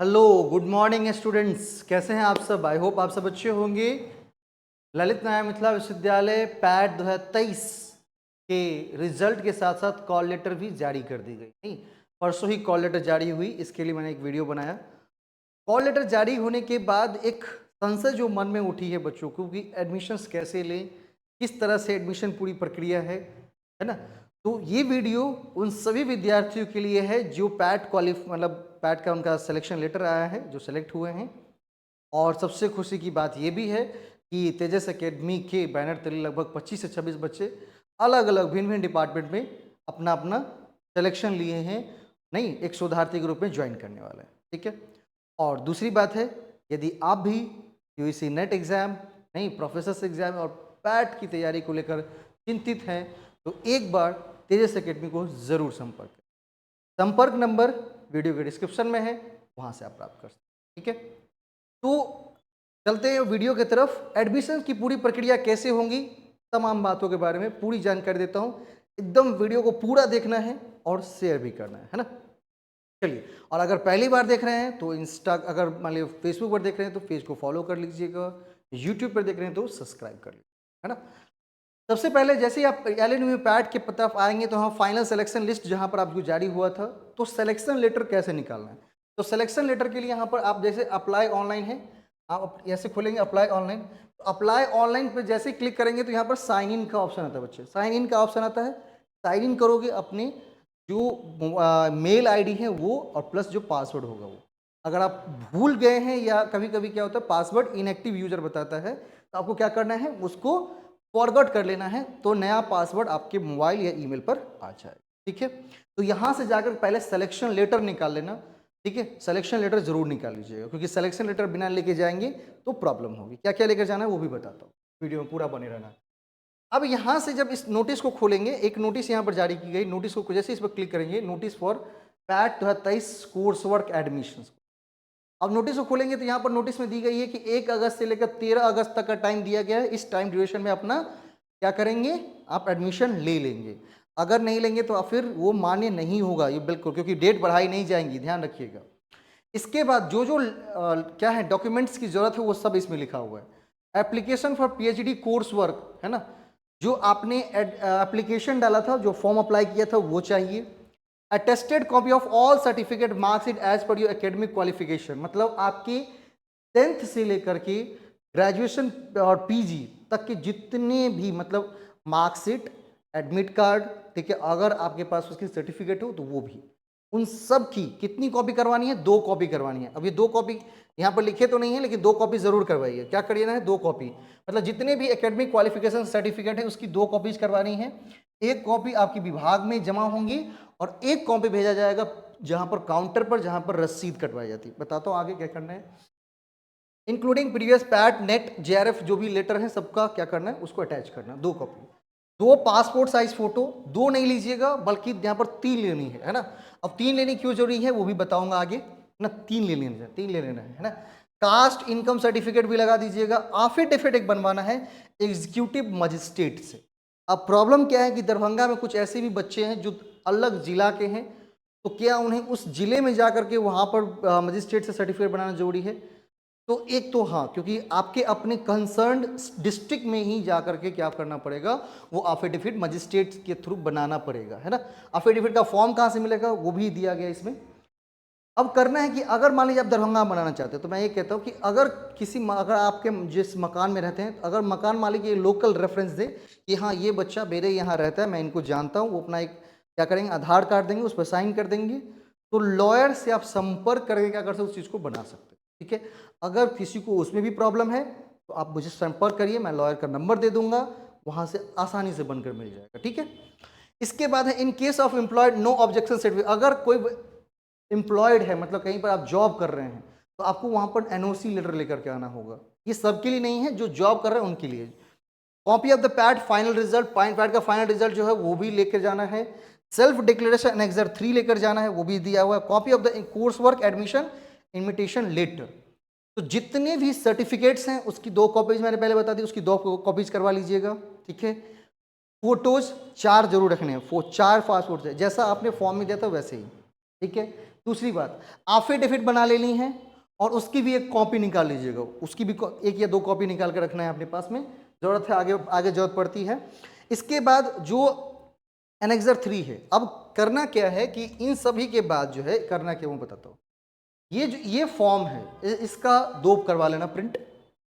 Hello, good morning students. कैसे हैं आप सब? आई होप आप सब अच्छे होंगे। ललित नारायण मिथिला विश्वविद्यालय पैट 2023 के रिजल्ट के साथ साथ कॉल लेटर भी जारी कर दी गई। नहीं, परसों ही कॉल लेटर जारी हुई, इसके लिए मैंने एक वीडियो बनाया। कॉल लेटर जारी होने के बाद एक संशय जो मन में उठी है बच्चों को कि एडमिशन्स कैसे लें, किस तरह से एडमिशन पूरी प्रक्रिया है ना। तो ये वीडियो उन सभी विद्यार्थियों के लिए है जो पैट मतलब पैट का उनका सिलेक्शन लेटर आया है, जो सेलेक्ट हुए हैं। और सबसे खुशी की बात ये भी है कि तेजस एकेडमी के बैनर तले लगभग 25 से 26 बच्चे अलग अलग भिन्न भिन्न डिपार्टमेंट में अपना अपना सिलेक्शन लिए हैं। नहीं, एक शोधार्थी के रूप में ज्वाइन करने वाले हैं। ठीक है। और दूसरी बात है, यदि आप भी यूजीसी नेट एग्ज़ाम, नहीं प्रोफेसर्स एग्ज़ाम और पैट की तैयारी को लेकर चिंतित हैं तो एक बार तेजस एकेडमी को ज़रूर संपर्क करें। संपर्क नंबर वीडियो के डिस्क्रिप्शन में है, वहाँ से आप प्राप्त कर सकते हैं। ठीक है। तो चलते हैं वीडियो की तरफ। एडमिशन की पूरी प्रक्रिया कैसे होंगी, तमाम बातों के बारे में पूरी जानकारी देता हूँ। एकदम वीडियो को पूरा देखना है और शेयर भी करना है ना। चलिए, और अगर पहली बार देख रहे हैं तो अगर मान लीजिए फेसबुक पर देख रहे हैं तो पेज को फॉलो कर लीजिएगा, यूट्यूब पर देख रहे हैं तो सब्सक्राइब कर लीजिएगा, है ना। सबसे पहले जैसे ही आप एल पैट के तरफ आएंगे तो हाँ, फाइनल सिलेक्शन लिस्ट जहाँ पर आपको जारी हुआ था, तो सिलेक्शन लेटर कैसे निकालना है। तो सिलेक्शन लेटर के लिए यहाँ पर आप जैसे अप्लाई ऑनलाइन है, आप ऐसे खोलेंगे अप्लाई ऑनलाइन। तो अप्लाई ऑनलाइन पे जैसे क्लिक करेंगे तो यहाँ पर साइन इन का ऑप्शन आता है बच्चे, साइन इन का ऑप्शन आता है। साइन इन करोगे अपने जो मेल आईडी है वो, और प्लस जो पासवर्ड होगा वो। अगर आप भूल गए हैं या कभी कभी क्या होता है पासवर्ड इनएक्टिव यूजर बताता है, तो आपको क्या करना है, उसको फॉरगॉट कर लेना है, तो नया पासवर्ड आपके मोबाइल या ईमेल पर आ जाए। ठीक है। तो यहाँ से जाकर पहले सिलेक्शन लेटर निकाल लेना। ठीक है, सिलेक्शन लेटर जरूर निकाल लीजिएगा, क्योंकि सिलेक्शन लेटर बिना लेके जाएंगे तो प्रॉब्लम होगी। क्या क्या लेकर जाना है वो भी बताता हूँ, वीडियो में पूरा बने रहना। अब यहाँ से जब इस नोटिस को खोलेंगे, एक नोटिस यहाँ पर जारी की गई, नोटिस को जैसे इस पर क्लिक करेंगे, notice for PAT 2023 course work admission. अब नोटिस को खोलेंगे तो यहाँ पर नोटिस में दी गई है कि 1 अगस्त से लेकर 13 अगस्त तक का टाइम दिया गया है। इस टाइम ड्यूरेशन में अपना क्या करेंगे, आप एडमिशन ले लेंगे। अगर नहीं लेंगे तो फिर वो मान्य नहीं होगा ये, बिल्कुल, क्योंकि डेट बढ़ाई नहीं जाएंगी, ध्यान रखिएगा। इसके बाद जो जो क्या है डॉक्यूमेंट्स की जरूरत है वो सब इसमें लिखा हुआ है। Application for PhD course work, है ना, जो आपने एप्लीकेशन डाला था, जो फॉर्म अप्लाई किया था वो चाहिए। Attested copy of all certificate marksheet as per your academic qualification, मतलब आपकी 10th से लेकर के ग्रेजुएशन और पीजी तक के जितने भी मतलब मार्कशीट, एडमिट कार्ड, ठीक है, अगर आपके पास उसकी सर्टिफिकेट हो तो वो भी, उन सब की कितनी कॉपी करवानी है, 2 कॉपी करवानी है। अब ये 2 कॉपी यहाँ पर लिखे तो नहीं है, लेकिन 2 कॉपी जरूर करवाइए। क्या करिएना है, 2 कॉपी, मतलब जितने भी एकेडमिक क्वालिफिकेशन सर्टिफिकेट है उसकी 2 कॉपीज करवानी है। एक कॉपी आपकी विभाग में जमा होंगी और एक कॉपी भेजा जाएगा जहां पर काउंटर पर, जहां पर रसीद कटवाई जाती है। बताता हूँ आगे क्या करना है। Including previous PAT net JRF जो भी लेटर है सबका क्या करना है, उसको अटैच करना, 2 कॉपी। 2 पासपोर्ट साइज फोटो, 2 नहीं लीजिएगा बल्कि यहाँ पर 3 लेनी है ना। अब 3 लेनी क्यों जरूरी है वो भी बताऊंगा आगे ना। 3 ले लेना है, 3 ले लेना है ना। कास्ट इनकम सर्टिफिकेट भी लगा दीजिएगा। एफिडेविट एक बनवाना है एग्जीक्यूटिव मजिस्ट्रेट से। अब प्रॉब्लम क्या है कि दरभंगा में कुछ ऐसे भी बच्चे हैं जो अलग जिला के हैं, तो क्या उन्हें उस जिले में जाकर के वहाँ पर मजिस्ट्रेट से सर्टिफिकेट बनाना जरूरी है। तो एक तो हाँ, क्योंकि आपके अपने कंसर्न डिस्ट्रिक्ट में ही जाकर के क्या करना पड़ेगा, वो एफिडेविट मजिस्ट्रेट के थ्रू बनाना पड़ेगा, है ना। एफिडेविट का फॉर्म कहाँ से मिलेगा वो भी दिया गया इसमें। अब करना है कि अगर मान लीजिए आप दरभंगा में बनाना चाहते हैं तो मैं ये कहता हूँ कि अगर आपके जिस मकान में रहते हैं, अगर मकान मालिक ये लोकल रेफरेंस दे कि हाँ ये बच्चा मेरे यहाँ रहता है, मैं इनको जानता हूँ, वो अपना एक क्या करेंगे आधार कार्ड देंगे, उस पर साइन कर देंगे, तो लॉयर से आप संपर्क करके क्या कर सकते उस चीज़ को बना सकते हैं। ठीक है। अगर किसी को उसमें भी प्रॉब्लम है तो आप मुझे संपर्क करिए, मैं लॉयर का नंबर दे दूंगा, वहाँ से आसानी से बनकर मिल जाएगा। ठीक है। इसके बाद है in case of employed no objection certificate. अगर कोई एम्प्लॉयड है, मतलब कहीं पर आप जॉब कर रहे हैं, तो आपको वहाँ पर एनओसी लेटर लेकर के आना होगा। ये सबके लिए नहीं है, जो जॉब कर रहे हैं उनके लिए। Copy of the PAT final result, PAT का फाइनल रिजल्ट जो है वो भी लेकर जाना है। सेल्फ डिक्लेरेशन एनेक्सर 3 लेकर जाना है, वो भी दिया हुआ है। Copy of the course work admission invitation letter. तो जितने भी सर्टिफिकेट्स हैं उसकी 2 कॉपीज मैंने पहले बता दी, उसकी 2 कॉपीज करवा लीजिएगा। ठीक है। फोटोज 4 जरूर रखने हैं, 4 पासपोर्ट है, जैसा आपने फॉर्म में दिया था वैसे ही। ठीक है। दूसरी बात, एफिडेविट बना लेनी है और उसकी भी एक कॉपी निकाल लीजिएगा, उसकी भी एक या दो कॉपी निकाल कर रखना है अपने पास में, ज़रूरत है आगे आगे जरूरत पड़ती है। इसके बाद जो एनेक्सर 3 है, अब करना क्या है कि इन सभी के बाद जो है करना क्या मैं बताता हूँ। ये फॉर्म है, इसका दो करवा लेना प्रिंट,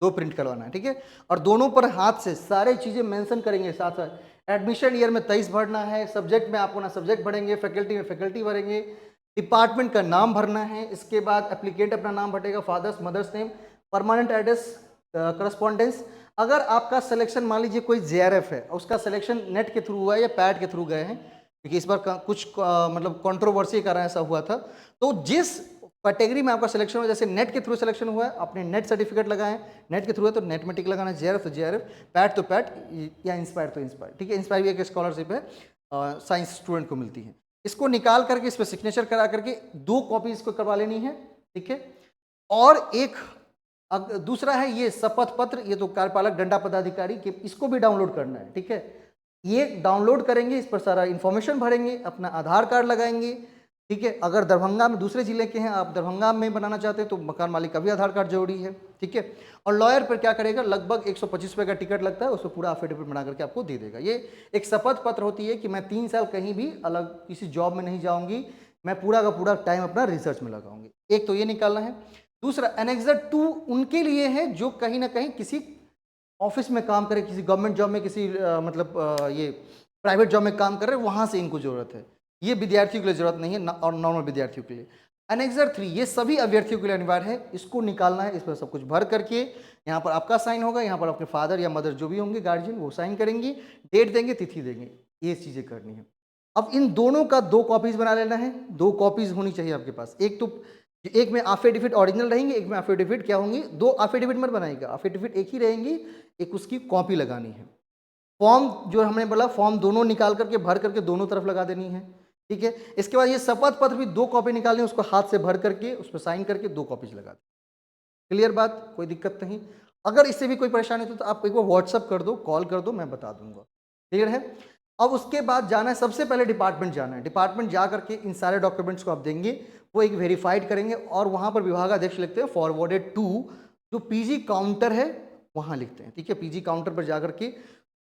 दो प्रिंट करवाना है, ठीक है। और दोनों पर हाथ से सारे चीज़ें मेंशन करेंगे साथ साथ। एडमिशन ईयर में 23 भरना है, सब्जेक्ट में आपको ना सब्जेक्ट भरेंगे, फैकल्टी में फैकल्टी भरेंगे, डिपार्टमेंट का नाम भरना है, इसके बाद एप्लीकेंट अपना नाम भरेगा, father's mother's name, permanent address, correspondence. अगर आपका सिलेक्शन मान लीजिए कोई जेआरएफ है, उसका सिलेक्शन नेट के थ्रू हुआ है या पैड के थ्रू गए हैं, क्योंकि इस बार कुछ मतलब कंट्रोवर्सी का ऐसा हुआ था, तो जिस कैटेगरी में आपका सिलेक्शन हुआ, जैसे नेट के थ्रू सिलेक्शन हुआ है, आपने नेट सर्टिफिकेट लगाए, नेट के थ्रू है तो नेट में टिक लगाना, जेआरएफ तो जेआरएफ, पैड तो पैड, या इंस्पायर तो इंस्पायर, ठीक है। इंस्पायर भी एक स्कॉलरशिप है, साइंस स्टूडेंट को मिलती है। इसको निकाल करके इस पर सिग्नेचर करा करके दो कॉपी इसको करवा लेनी है, ठीक है। और एक दूसरा है ये शपथ पत्र, ये तो कार्यपालक दंडा पदाधिकारी के, इसको भी डाउनलोड करना है, ठीक है। ये डाउनलोड करेंगे, इस पर सारा इन्फॉर्मेशन भरेंगे, अपना आधार कार्ड लगाएंगे, ठीक है। अगर दरभंगा में दूसरे जिले के हैं, आप दरभंगा में बनाना चाहते हैं तो मकान मालिक का भी आधार कार्ड जरूरी है, ठीक है। और लॉयर पर क्या करेगा, लगभग 125 रुपये का टिकट लगता है, उसको पूरा एफिडेविट बना करके आपको दे देगा। ये एक शपथ पत्र होती है कि मैं 3 साल कहीं भी अलग किसी जॉब में नहीं जाऊंगी, मैं पूरा का पूरा टाइम अपना रिसर्च में लगाऊंगी। एक तो ये निकालना है। दूसरा एनेक्सर 2 उनके लिए है जो कहीं ना कहीं किसी ऑफिस में काम करे, किसी गवर्नमेंट जॉब में, किसी ये प्राइवेट जॉब में काम कर रहे हैं, वहां से इनको जरूरत है। ये विद्यार्थियों के लिए जरूरत नहीं है और नॉर्मल विद्यार्थियों के लिए। एनेक्सर 3 ये सभी अभ्यर्थियों के लिए अनिवार्य है, इसको निकालना है। इस पर सब कुछ भर करके यहाँ पर आपका साइन होगा, यहाँ पर आपके फादर या मदर जो भी होंगे गार्जियन वो साइन करेंगे, डेट देंगे, तिथि देंगे, ये चीज़ें करनी है। अब इन दोनों का 2 कॉपीज बना लेना है, 2 कॉपीज होनी चाहिए आपके पास। एक में एफिडेविट ओरिजिनल रहेंगे, एक में एफिडेविट क्या होंगी, 2 एफिडेविट मत बनाएगा, एफिडेविट एक ही रहेंगी, एक उसकी कॉपी लगानी है। फॉर्म जो हमने बोला, फॉर्म दोनों निकाल करके भर करके दोनों तरफ लगा देनी है, ठीक है। इसके बाद ये शपथ पत्र भी 2 कॉपी निकालनी है, उसको हाथ से भर करके उस पर साइन करके 2 कॉपीज लगा दें। क्लियर बात, कोई दिक्कत नहीं। अगर इससे भी कोई परेशानी हो तो आप एक बार व्हाट्सअप कर दो, कॉल कर दो, मैं बता दूंगा। क्लियर है। अब उसके बाद जाना है, सबसे पहले डिपार्टमेंट जाना है। डिपार्टमेंट जा करके इन सारे डॉक्यूमेंट्स को आप देंगे, वो एक वेरीफाइड करेंगे और वहां पर विभागाध्यक्ष लिखते हैं फॉरवर्डेड टू, जो पीजी काउंटर है वहां लिखते हैं, ठीक है। पीजी काउंटर पर जाकर के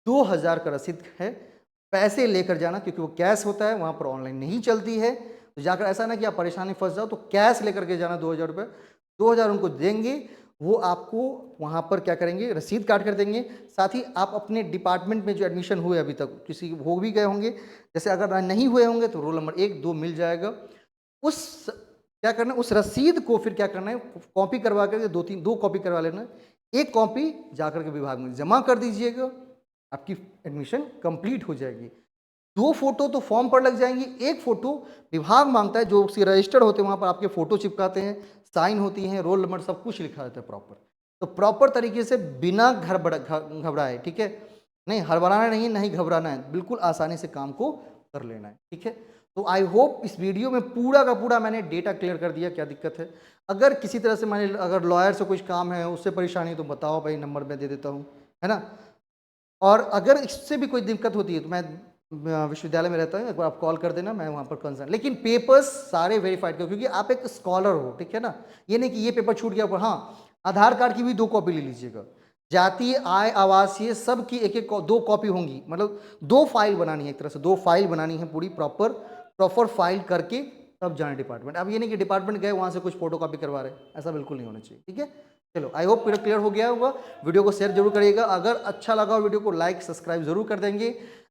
2000 का रसीद है, पैसे लेकर जाना, क्योंकि वो कैश होता है, वहां पर ऑनलाइन नहीं चलती है। तो जाकर ऐसा ना कि आप परेशानी फंस जाओ, तो कैश लेकर के जाना 2000 रुपये, 2000 उनको देंगे, वो आपको वहाँ पर क्या करेंगे, रसीद काट कर देंगे। साथ ही आप अपने डिपार्टमेंट में जो एडमिशन हुए अभी तक, किसी हो भी गए होंगे, जैसे अगर नहीं हुए होंगे तो रोल नंबर 1, 2 मिल जाएगा। उस क्या करना है, उस रसीद को फिर क्या करना है, कॉपी करवा करके 2 कॉपी करवा लेना है। एक कॉपी जाकर के विभाग में जमा कर दीजिएगा, आपकी एडमिशन कंप्लीट हो जाएगी। 2 फोटो तो फॉर्म पर लग जाएंगी, एक फोटो विभाग मांगता है, जो उसके रजिस्टर्ड होते हैं वहाँ पर आपके फोटो चिपकाते हैं, साइन होती हैं, रोल नंबर सब कुछ लिखा रहता है प्रॉपर। तो प्रॉपर तरीके से बिना घबराए, ठीक है, नहीं हड़बड़ाना नहीं है, नहीं घबराना है, बिल्कुल आसानी से काम को कर लेना है, ठीक है। तो आई होप इस वीडियो में पूरा का पूरा मैंने डेटा क्लियर कर दिया, क्या दिक्कत है। अगर किसी तरह से मैंने, अगर लॉयर से कुछ काम है, उससे परेशानी तो बताओ भाई, नंबर मैं दे देता हूँ, है ना। और अगर इससे भी कोई दिक्कत होती है तो मैं विश्वविद्यालय में रहता हूँ, एक बार आप कॉल कर देना, मैं वहाँ पर कंसर्न, लेकिन पेपर्स सारे वेरीफाइड करो, क्योंकि आप एक स्कॉलर हो, ठीक है ना। ये नहीं कि ये पेपर छूट गया पर, हाँ आधार कार्ड की भी 2 कॉपी ले लीजिएगा, जातीय आय आवासीय सब की एक 2 कॉपी होंगी, मतलब 2 फाइल बनानी है, एक तरह से 2 फाइल बनानी है पूरी प्रॉपर फाइल करके तब जाना डिपार्टमेंट। अब ये नहीं कि डिपार्टमेंट गए वहाँ से कुछ फोटो कॉपी करवा रहे, ऐसा बिल्कुल नहीं होना चाहिए, ठीक है। चलो आई होप पूरा क्लियर हो गया होगा। वीडियो को शेयर जरूर करिएगा, अगर अच्छा लगा वीडियो को लाइक सब्सक्राइब जरूर कर देंगे।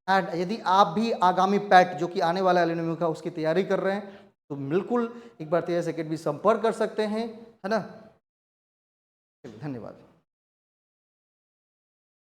एंड यदि आप भी आगामी पैट जो कि आने वाला एलएनएम का उसकी तैयारी कर रहे हैं तो बिल्कुल एक बार तेज अकेडमी संपर्क कर सकते हैं, है ना। धन्यवाद।